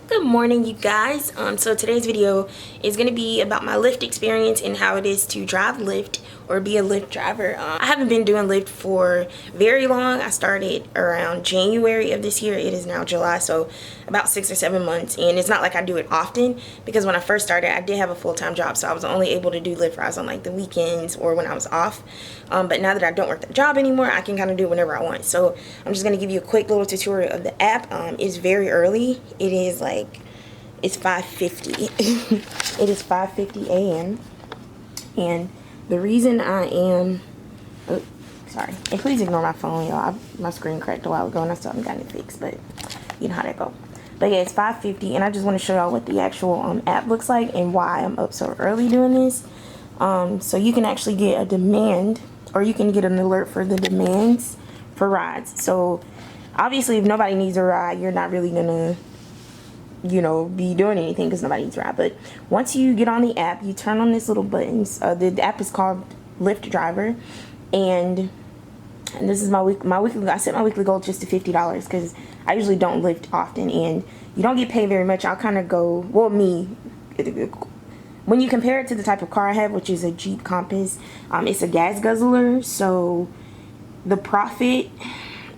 Good morning, you guys. So today's video is going to be about my Lyft experience and how it is to drive Lyft or be a Lyft driver. I haven't been doing Lyft for very long. I started around January of this year. It is now July, so about 6 or 7 months. And it's not like I do it often because when I first started, I did have a full-time job, so I was only able to do Lyft rides on like the weekends or when I was off. But now that I don't work that job anymore, I can kind of do it whenever I want. So I'm just going to give you a quick little tutorial of the app. It's very early. It is like, it's 5:50. It is 5:50 a.m. And the reason I am, oh, sorry, and please ignore my phone, y'all. My screen cracked a while ago and I still haven't gotten it fixed, but you know how that go. But yeah, it's 5:50 and I just want to show y'all what the actual app looks like and why I'm up so early doing this. So you can actually get a demand, or you can get an alert for the demands for rides. So obviously if nobody needs a ride, you're not really gonna be doing anything because nobody needs a ride. But once you get on the app, you turn on this little buttons. The app is called Lyft Driver, and this is my weekly. I set my weekly goal just to $50 because I usually don't Lyft often, and you don't get paid very much. I'll kind of go, well, when you compare it to the type of car I have, which is a Jeep Compass, it's a gas guzzler, so the profit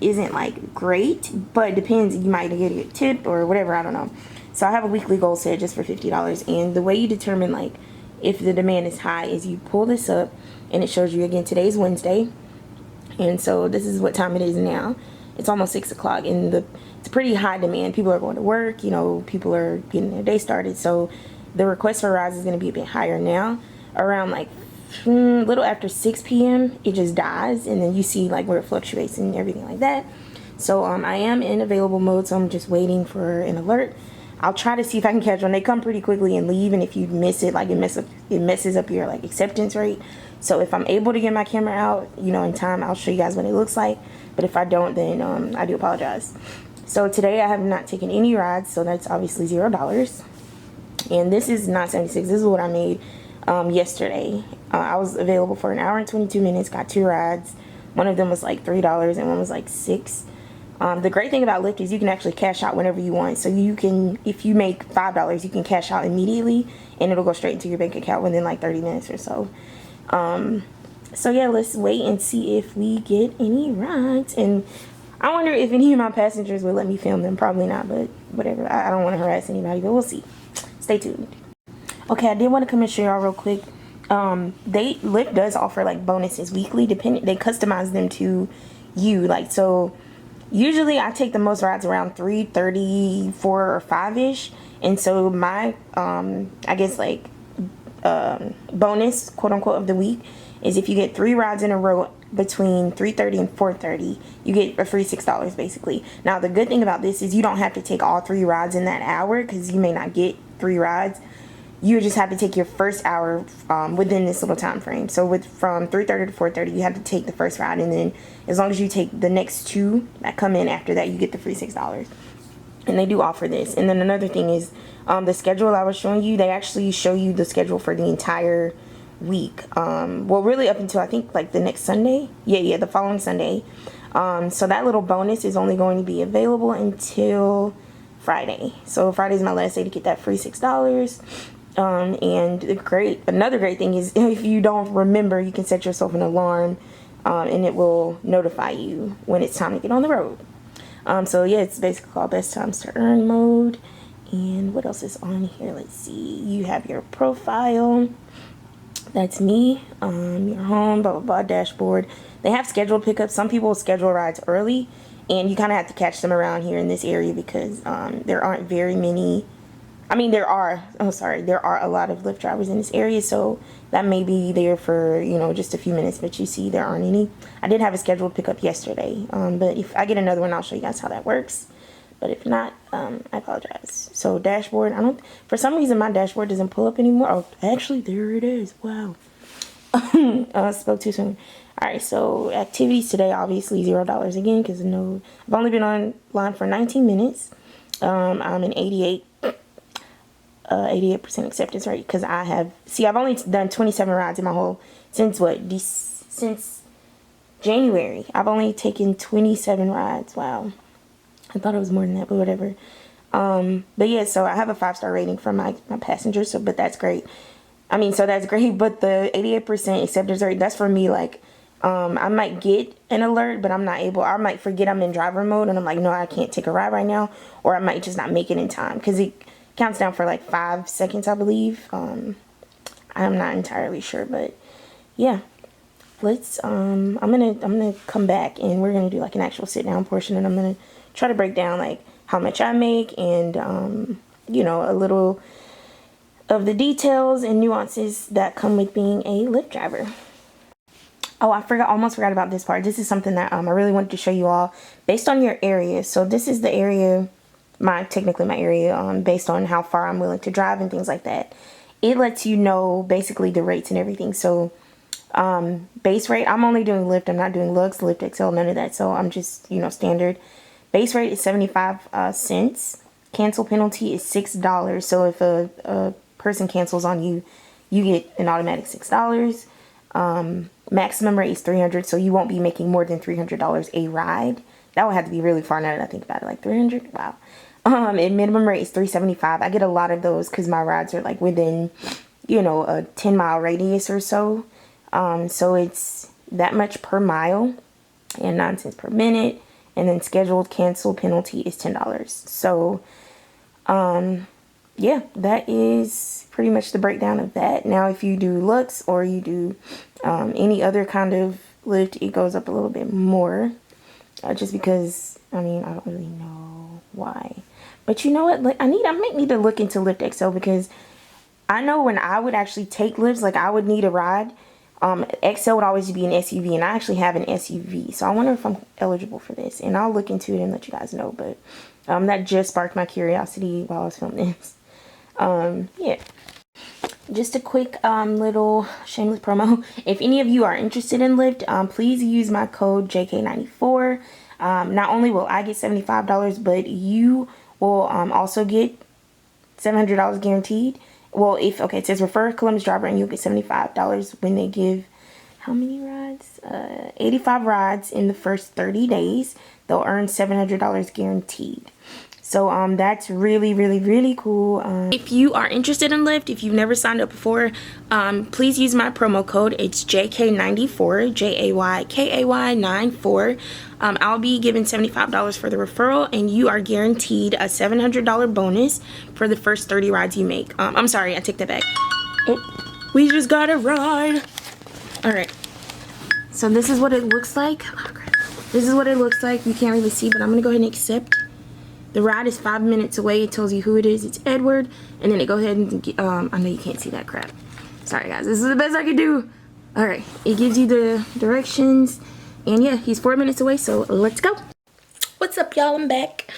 isn't like great, but it depends. You might get a tip or whatever, I don't know. So I have a weekly goal set just for $50, and the way you determine like if the demand is high is you pull this up and it shows you, again, today's Wednesday, and so this is what time it is now. It's almost 6 o'clock, and it's pretty high demand. People are going to work, people are getting their day started, so the request for rides is going to be a bit higher now. Around like a little after 6 p.m. it just dies, and then you see like where it fluctuates and everything like that. So I am in available mode, so I'm just waiting for an alert. I'll try to see if I can catch one. They come pretty quickly and leave, and if you miss it, like it messes up your like acceptance rate. So if I'm able to get my camera out in time, I'll show you guys what it looks like. But if I don't, then I do apologize. So today I have not taken any rides, so that's obviously $0. And this is not 76. This is what I made yesterday. I was available for 1 hour and 22 minutes, got 2 rides. One of them was like $3 and one was like $6. The great thing about Lyft is you can actually cash out whenever you want. So you can, if you make $5, you can cash out immediately and it'll go straight into your bank account within like 30 minutes or so. So yeah, let's wait and see if we get any rides. And I wonder if any of my passengers will let me film them. Probably not, but whatever. I don't want to harass anybody, but we'll see. Stay tuned. Okay, I did want to come and show y'all real quick. Lyft does offer like bonuses weekly, depending. They customize them to you. Like, so usually I take the most rides around 3, 30, 4, or 5-ish. And so my I guess like bonus, quote unquote, of the week is if you get 3 rides in a row between 3:30 and 4:30, you get a free $6 basically. Now the good thing about this is you don't have to take all 3 rides in that hour because you may not get 3 rides. You just have to take your first hour within this little time frame. So from 3:30 to 4:30, you have to take the first ride, and then as long as you take the next 2 that come in after that, you get the free $6. And they do offer this. And then another thing is the schedule I was showing you. They actually show you the schedule for the entire week. Well, really up until I think like the next Sunday. Yeah, the following Sunday. So that little bonus is only going to be available until Friday. So Friday's my last day to get that free $6. And another great thing is if you don't remember, you can set yourself an alarm, and it will notify you when it's time to get on the road. So yeah, it's basically called Best Times to Earn mode. And what else is on here? Let's see. You have your profile. That's me. Your home, blah, blah, blah, dashboard. They have scheduled pickups. Some people schedule rides early, and you kind of have to catch them around here in this area because there aren't very many. I mean, there are a lot of Lyft drivers in this area, so that may be there for, just a few minutes, but you see there aren't any. I did have a scheduled pickup yesterday, but if I get another one, I'll show you guys how that works. But if not, I apologize. So dashboard, for some reason my dashboard doesn't pull up anymore. Oh, actually, there it is. Wow. Spoke too soon. Alright, so activities today, obviously $0 again, because I've only been online for 19 minutes. I'm an 88% acceptance rate because I've only done 27 rides in my whole, since January. I've only taken 27 rides. Wow. I thought it was more than that, but whatever. But yeah, so I have a 5-star rating from my passengers, so but that's great. I mean, so that's great, but the 88% acceptance rate, that's for me, like, I might get an alert, but I'm not able, I might forget I'm in driver mode, and I'm like, no, I can't take a ride right now, or I might just not make it in time, because it counts down for like 5 seconds, I believe. I'm not entirely sure, but yeah. Let's, I'm gonna come back, and we're gonna do like an actual sit down portion, and I'm gonna try to break down like how much I make, and, you know, a little of the details and nuances that come with being a Lyft driver. Oh, almost forgot about this part. This is something that I really wanted to show you all based on your area. So this is the area, technically my area, based on how far I'm willing to drive and things like that. It lets you know basically the rates and everything. So base rate, I'm only doing Lyft. I'm not doing Lux, Lyft XL, none of that. So I'm just, you know, standard. Base rate is 75 cents. Cancel penalty is $6. So if a person cancels on you, you get an automatic $6. Maximum rate is $300, so you won't be making more than $300 a ride. That would have to be really far now that I think about it, like $300. Wow. And minimum rate is $375. I get a lot of those because my rides are like within, you know, a 10-mile radius or so. So it's that much per mile and 9 cents per minute. And then scheduled cancel penalty is $10. So, yeah, that is pretty much the breakdown of that. Now, if you do Lux or you do any other kind of Lyft, it goes up a little bit more. Just because, I mean, I don't really know why. But you know what? Like, I might need to look into Lyft XL, because I know when I would actually take Lyfts, like I would need a ride. XL would always be an SUV, and I actually have an SUV, so I wonder if I'm eligible for this, and I'll look into it and let you guys know. But that just sparked my curiosity while I was filming this. Yeah, just a quick little shameless promo. If any of you are interested in Lyft, please use my code JK94. Not only will I get $75, but you will also get $700 guaranteed. Well, okay, it says refer a Columbus driver and you'll get $75 when they give, how many rides? 85 rides in the first 30 days. They'll earn $700 guaranteed. So that's really, really, really cool. If you are interested in Lyft, if you've never signed up before, please use my promo code. It's JK94, JAYKAY 94. I'll be giving $75 for the referral, and you are guaranteed a $700 bonus for the first 30 rides you make. I'm sorry, I take that back. Oh, we just got a ride. All right. So this is what it looks like. Oh, crap. This is what it looks like. You can't really see, but I'm gonna go ahead and accept. The ride is 5 minutes away. It tells you who it is. It's Edward. And then it goes ahead and, I know you can't see that crap. Sorry, guys. This is the best I can do. All right. It gives you the directions. And yeah, he's 4 minutes away. So let's go. What's up, y'all? I'm back.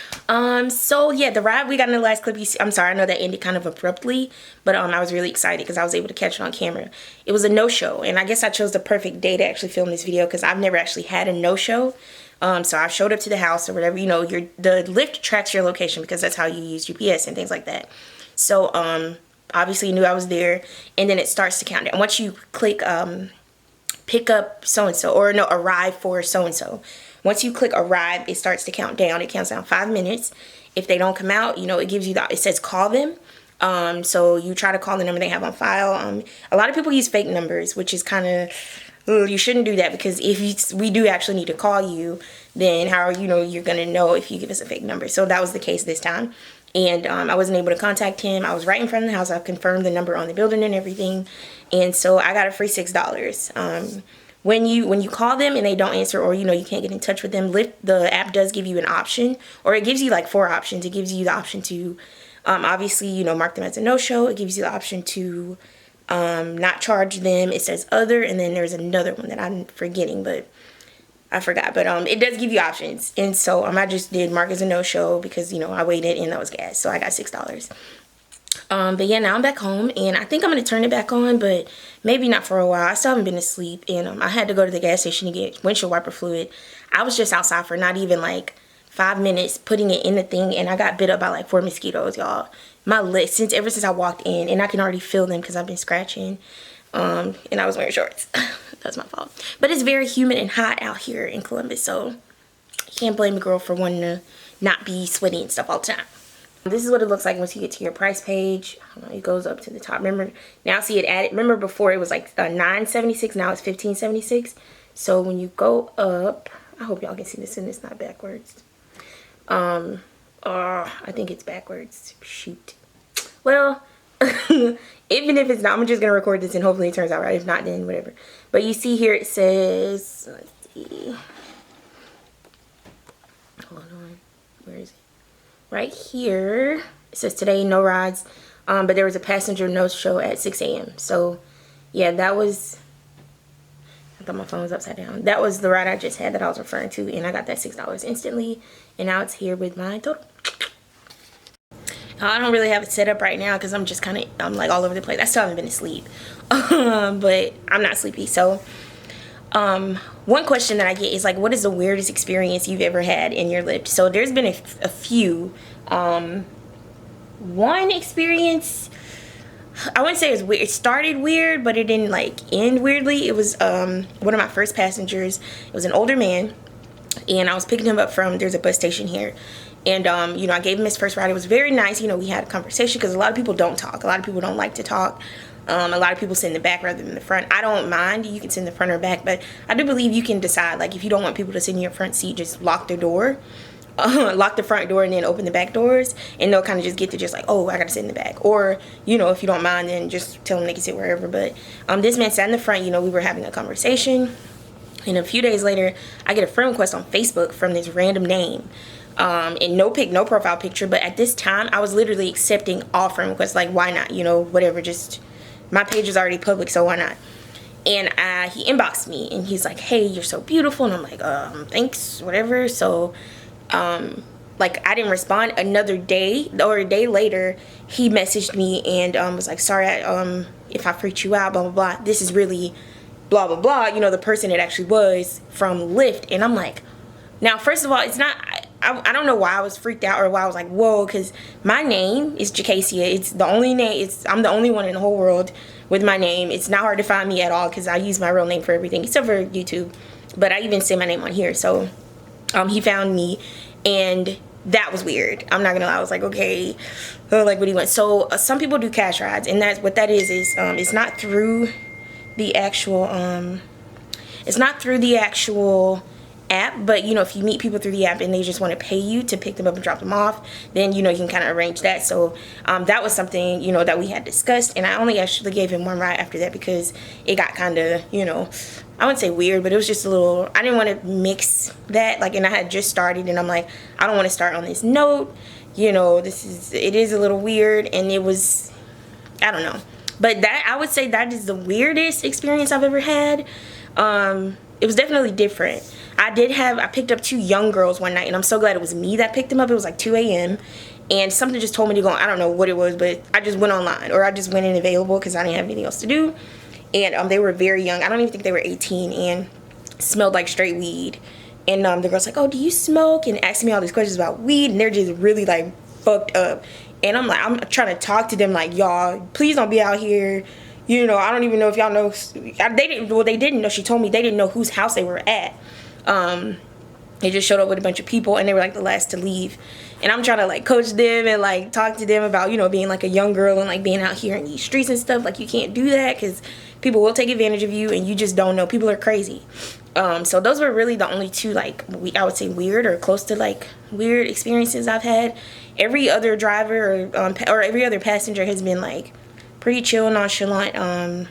So yeah, the ride we got in the last clip, you see, I'm sorry, I know that ended kind of abruptly, but I was really excited because I was able to catch it on camera. It was a no-show. And I guess I chose the perfect day to actually film this video because I've never actually had a no-show. So I showed up to the house or whatever, you know, the Lyft tracks your location because that's how you use GPS and things like that. So, obviously you knew I was there, and then it starts to count down. Once you click, pick up so-and-so, or no, arrive for so-and-so. Once you click arrive, it starts to count down. It counts down 5 minutes. If they don't come out, you know, it gives you it says call them. So you try to call the number they have on file. A lot of people use fake numbers, which is kind of, you shouldn't do that, because if we do actually need to call you, then how are you're gonna know if you give us a fake number? So that was the case this time, and I wasn't able to contact him. I was right in front of the house. I confirmed the number on the building and everything, and so I got a free $6. When you call them and they don't answer, or you can't get in touch with them, Lyft, the app does give you an option, or it gives you like 4 options. It gives you the option to obviously mark them as a no-show. It gives you the option to not charge them. It says other, and then there's another one that I'm forgetting, but I forgot. But it does give you options, and so I just did mark as a no-show because I waited and that was gas, so I got $6. But yeah, now I'm back home, and I think I'm gonna turn it back on, but maybe not for a while. I still haven't been asleep, and I had to go to the gas station to get windshield wiper fluid. I was just outside for not even like 5 minutes putting it in the thing, and I got bit up by like 4 mosquitoes, y'all. My lips, ever since I walked in, and I can already feel them because I've been scratching, and I was wearing shorts. That's my fault. But it's very humid and hot out here in Columbus, so you can't blame a girl for wanting to not be sweaty and stuff all the time. This is what it looks like once you get to your price page. I don't know, it goes up to the top. Remember, now see it added. Remember before it was like $9.76, now it's $15.76. So when you go up, I hope y'all can see this and it's not backwards. I think it's backwards. Shoot. Well, even if it's not, I'm just gonna record this and hopefully it turns out right. If not, then whatever. But you see here it says, let's see. Hold on. Where is it? Right here it says today no rides, but there was a passenger no show at 6 a.m. So yeah, that was, I thought my phone was upside down. That was the ride I just had that I was referring to, and I got that $6 instantly, and now it's here with my total. I don't really have it set up right now because I'm just kind of, I'm like all over the place. I still haven't been asleep, but I'm not sleepy. So one question that I get is like, what is the weirdest experience you've ever had in your Lyft? So there's been a few. One experience, I wouldn't say it was weird. It started weird, but it didn't like end weirdly. It was one of my first passengers. It was an older man, and I was picking him up from, there's a bus station here. And, you know, I gave him his first ride. It was very nice. You know, we had a conversation because a lot of people don't talk. A lot of people don't like to talk. A lot of people sit in the back rather than the front. I don't mind. You can sit in the front or back, but I do believe you can decide. Like, if you don't want people to sit in your front seat, just lock the door. Lock the front door and then open the back doors. And they'll kind of just get to just like, oh, I got to sit in the back. Or, you know, if you don't mind, then just tell them they can sit wherever. But this man sat in the front. You know, we were having a conversation. And a few days later, I get a friend request on Facebook from this random name. And no profile picture. But at this time, I was literally accepting all friend requests. Like, why not? You know, whatever, just... my page is already public, so why not? And he inboxed me, and he's like, hey, you're so beautiful. And I'm like, thanks, whatever. So, like, I didn't respond. Another day, or a day later, he messaged me and was like, sorry, if I freaked you out, blah, blah, blah. This is really blah, blah, blah. You know, the person it actually was from Lyft. And I'm like, now, first of all, it's not... I don't know why I was freaked out or why I was like, whoa, because my name is Jacasia. It's the only name, I'm the only one in the whole world with my name. It's not hard to find me at all because I use my real name for everything except for YouTube. But I even say my name on here. So he found me, and that was weird. I'm not gonna lie. I was like, okay, like what do you want? So some people do cash rides, and that's what that is it's not through the actual app, but you know, if you meet people through the app and they just want to pay you to pick them up and drop them off, then you know, you can kind of arrange that. So that was something, you know, that we had discussed, and I only actually gave him one ride after that because it got kind of, you know, I wouldn't say weird, but it was just a little, I didn't want to mix that, like, and I had just started, and I'm like, I don't want to start on this note, you know, it is a little weird, and it was, I don't know, but that, I would say that is the weirdest experience I've ever had. It was definitely different. I picked up two young girls one night, and I'm so glad it was me that picked them up. It was like 2 a.m. and something just told me to go. I don't know what it was, but I just went online, or I just went in available because I didn't have anything else to do. And they were very young. I don't even think they were 18, and smelled like straight weed. And the girl's like, oh, do you smoke? And asking me all these questions about weed, and they're just really like fucked up. And I'm like, I'm trying to talk to them like, y'all, please don't be out here. You know, I don't even know if y'all know. They didn't know. She told me they didn't know whose house they were at. They just showed up with a bunch of people, and they were like the last to leave. And I'm trying to like coach them and like talk to them about, you know, being like a young girl and like being out here in these streets and stuff. Like, you can't do that because people will take advantage of you, and you just don't know. People are crazy. So those were really the only two, like, I would say weird or close to like weird experiences I've had. Every other driver or every other passenger has been like pretty chill, nonchalant.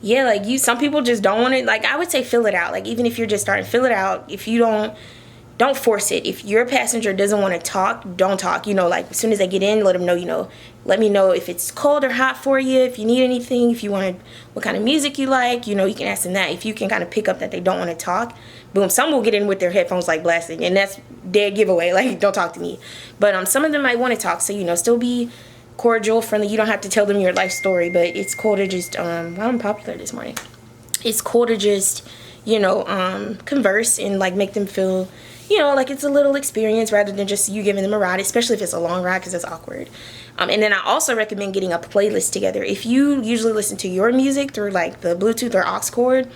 Yeah, like, some people just don't want it. Like, I would say fill it out. Like, even if you're just starting, fill it out. If you don't force it. If your passenger doesn't want to talk, don't talk. You know, like, as soon as they get in, let them know, you know, let me know if it's cold or hot for you, if you need anything, if you want what kind of music you like, you know, you can ask them that. If you can kind of pick up that they don't want to talk, boom, some will get in with their headphones like blasting, and that's dead giveaway. Like, don't talk to me. But some of them might want to talk, so, you know, still be cordial, friendly. You don't have to tell them your life story, but it's cool to just well, I'm popular this morning. It's cool to just, you know, converse and like make them feel, you know, like it's a little experience rather than just you giving them a ride, especially if it's a long ride, because it's awkward. And then I also recommend getting a playlist together. If you usually listen to your music through like the Bluetooth or aux cord,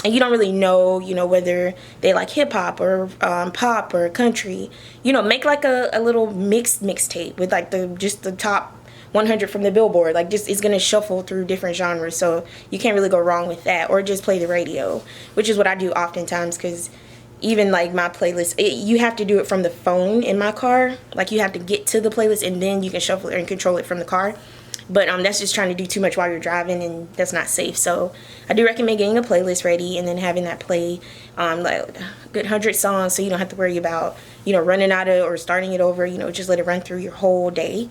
and you don't really know, you know, whether they like hip-hop or pop or country, you know, make like a little mixtape with like just the top 100 from the Billboard. Like, just it's gonna shuffle through different genres, so you can't really go wrong with that. Or just play the radio, which is what I do oftentimes, because even like my playlist, you have to do it from the phone in my car. Like, you have to get to the playlist and then you can shuffle it and control it from the car. But that's just trying to do too much while you're driving, and that's not safe. So I do recommend getting a playlist ready and then having that play like a good 100 songs, so you don't have to worry about, you know, running out of or starting it over. You know, just let it run through your whole day.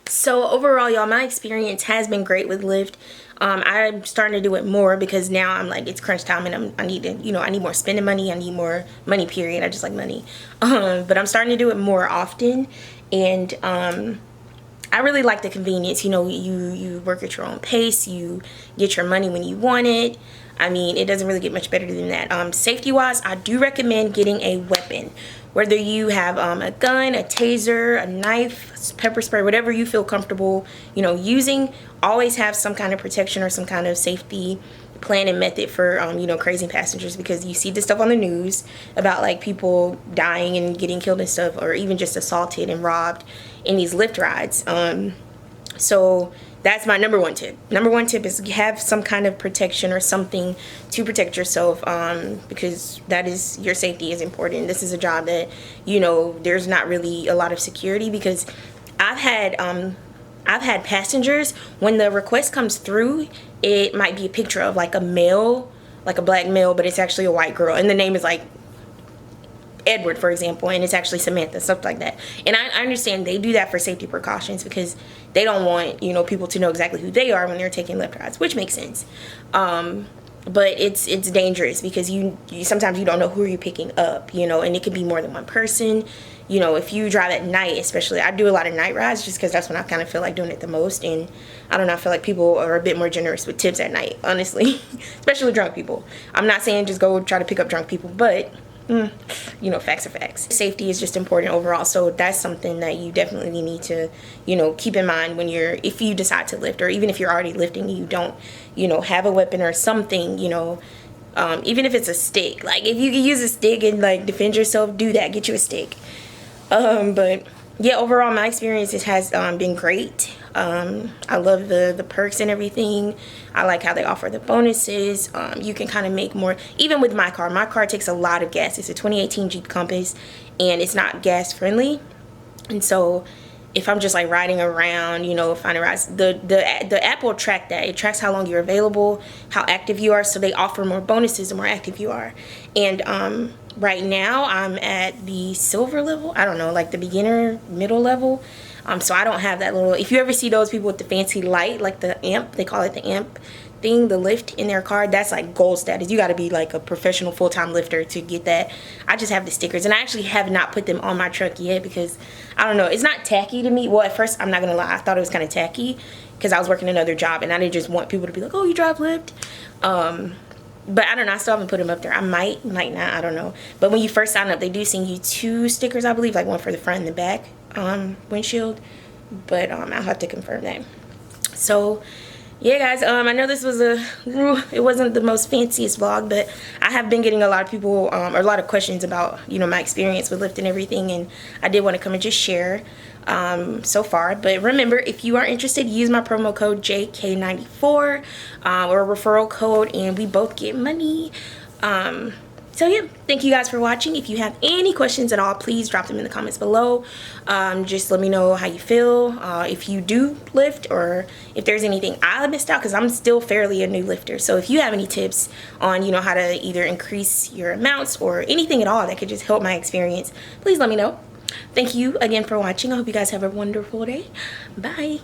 So overall, y'all, my experience has been great with Lyft. I'm starting to do it more because now I'm like, it's crunch time, and I need to, you know, I need more spending money. I need more money, period. I just like money. But I'm starting to do it more often, and I really like the convenience. You know, you work at your own pace. You get your money when you want it. I mean, it doesn't really get much better than that. Safety-wise, I do recommend getting a weapon. Whether you have a gun, a taser, a knife, pepper spray, whatever you feel comfortable, you know, using, always have some kind of protection or some kind of safety plan and method for, you know, crazy passengers, because you see this stuff on the news about like people dying and getting killed and stuff, or even just assaulted and robbed in these Lyft rides. So that's my number one tip. Number one tip is have some kind of protection or something to protect yourself, because that is, your safety is important. This is a job that, you know, there's not really a lot of security, because I've had passengers, when the request comes through, it might be a picture of like a male, like a black male, but it's actually a white girl, and the name is like Edward, for example, and it's actually Samantha, stuff like that. And I understand they do that for safety precautions, because they don't want, you know, people to know exactly who they are when they're taking Lyft rides, which makes sense. But it's dangerous, because you sometimes you don't know who you're picking up, you know, and it could be more than one person. You know, if you drive at night, especially, I do a lot of night rides just because that's when I kind of feel like doing it the most. And I don't know, I feel like people are a bit more generous with tips at night, honestly, especially drunk people. I'm not saying just go try to pick up drunk people, but you know, facts are facts. Safety is just important overall, so that's something that you definitely need to, you know, keep in mind when if you decide to Lyft, or even if you're already lifting and you don't, you know, have a weapon or something, you know, even if it's a stick. Like, if you can use a stick and like defend yourself, do that. Get you a stick. But yeah, overall my experience has been great. I love the perks and everything. I like how they offer the bonuses. You can kind of make more, even with my car takes a lot of gas. It's a 2018 Jeep Compass, and it's not gas friendly, and so if I'm just like riding around, you know, finding rides, the app will track that. It tracks how long you're available, how active you are, so they offer more bonuses the more active you are. And right now I'm at the silver level. I don't know, like the beginner middle level. So I don't have that little, if you ever see those people with the fancy light, like the amp, they call it the amp thing, the lift in their car, that's like gold status. You got to be like a professional full-time lifter to get that. I just have the stickers, and I actually have not put them on my truck yet, because I don't know, it's not tacky to me. Well, at first, I'm not gonna lie, I thought it was kind of tacky, because I was working another job and I didn't just want people to be like, oh, you drive Lyft. But I don't know, I still haven't put them up there. I might not, I don't know. But when you first sign up, they do send you 2 stickers, I believe, like one for the front and the back windshield. But I'll have to confirm that. So yeah, guys, I know this was it wasn't the most fanciest vlog, but I have been getting a lot of people or a lot of questions about, you know, my experience with Lyft and everything, and I did want to come and just share so far. But remember, if you are interested, use my promo code JK94 or a referral code, and we both get money. So yeah, thank you guys for watching. If you have any questions at all, please drop them in the comments below. Just let me know how you feel, if you do Lyft, or if there's anything I missed out, because I'm still fairly a new lifter. So if you have any tips on, you know, how to either increase your amounts or anything at all that could just help my experience, please let me know. Thank you again for watching. I hope you guys have a wonderful day. Bye.